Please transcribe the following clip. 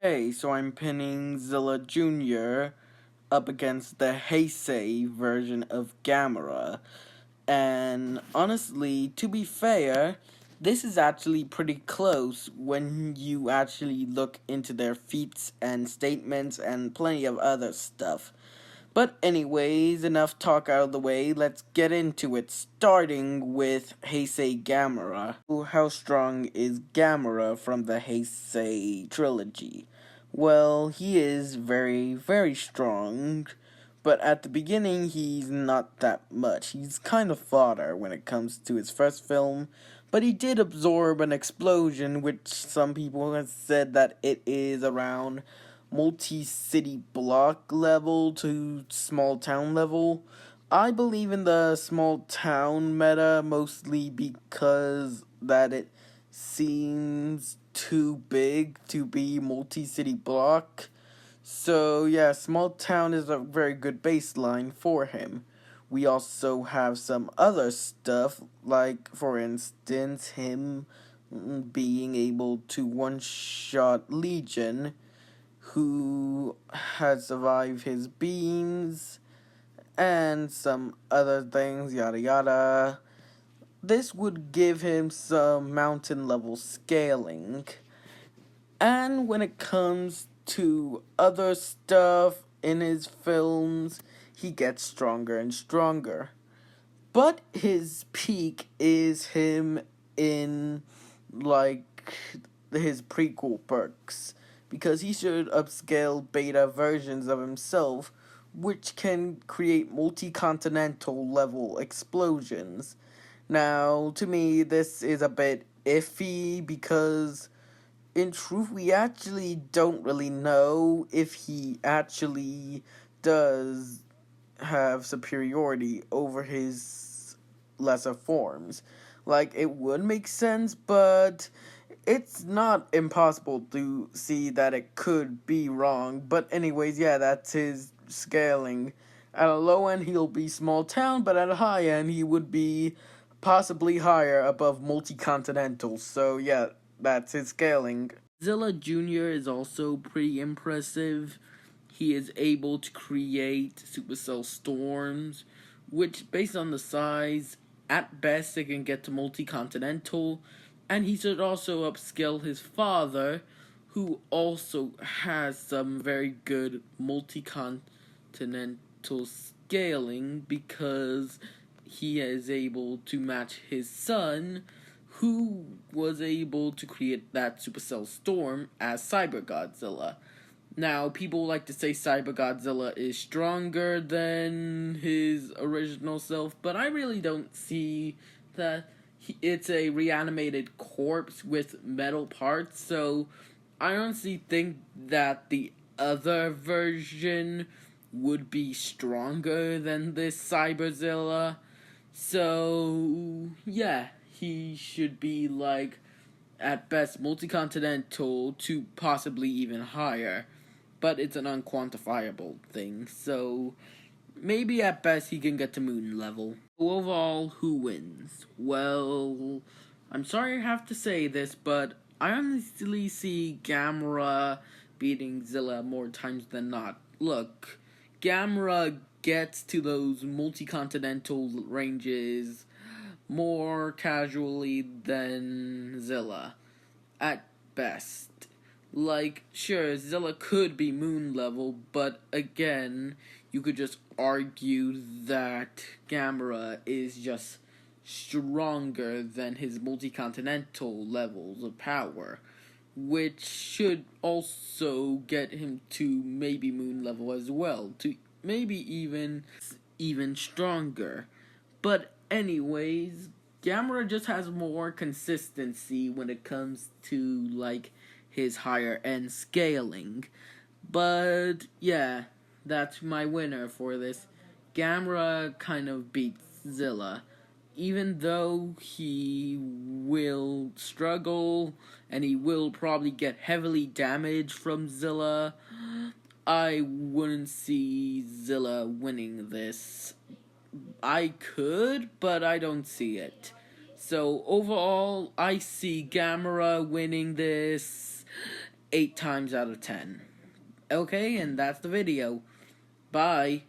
Hey, so I'm pinning Zilla Jr. up against the Heisei version of Gamera. And honestly, to be fair, this is actually pretty close when you actually look into their feats and statements and plenty of other stuff. But anyways, enough talk out of the way, let's get into it, starting with Heisei Gamera. How strong is Gamera from the Heisei trilogy? Well, he is very, very strong, but at the beginning he's not that much. He's kind of fodder when it comes to his first film, but he did absorb an explosion, which some people have said that it is around multi-city block level to small town level. I believe in the small town meta mostly because that it seems too big to be multi-city block. So yeah, small town is a very good baseline for him. We also have some other stuff, like for instance him being able to one-shot Legion, who had survived his beams, and some other things, yada yada. This would give him some mountain level scaling. And when it comes to other stuff in his films, he gets stronger and stronger. But his peak is him in, like, his prequel perks, because he should upscale beta versions of himself, which can create multi-continental level explosions. Now, to me, this is a bit iffy because, in truth, we actually don't really know if he actually does have superiority over his lesser forms. Like, it would make sense, but it's not impossible to see that it could be wrong. But anyways, yeah, that's his scaling. At a low end, he'll be small town, but at a high end, he would be possibly higher above multi-continental. So yeah, that's his scaling. Zilla Jr. is also pretty impressive. He is able to create supercell storms, which, based on the size, at best it can get to multi-continental, and he should also upscale his father, who also has some very good multi-continental scaling because he is able to match his son, who was able to create that supercell storm as Cyber Godzilla. Now, people like to say Cyber Godzilla is stronger than his original self, but I really don't see that. It's a reanimated corpse with metal parts, so I honestly think that the other version would be stronger than this Cyberzilla. So, yeah, he should be like, at best, multi-continental to possibly even higher, but it's an unquantifiable thing, so maybe at best he can get to moon level. Overall, who wins? Well, I'm sorry I have to say this, but I honestly see Gamera beating Zilla more times than not. Look, Gamera gets to those multi-continental ranges more casually than Zilla, at best. Like, sure, Zilla could be moon level, but again, you could just argue that Gamera is just stronger than his multi-continental levels of power, which should also get him to maybe moon level as well, to maybe even stronger. But anyways, Gamera just has more consistency when it comes to, like, his higher end scaling. But yeah, that's my winner for this. Gamera kind of beats Zilla. Even though he will struggle and he will probably get heavily damaged from Zilla, I wouldn't see Zilla winning this. I could, but I don't see it. So overall, I see Gamera winning this, 8 times out of 10. Okay, and that's the video. Bye.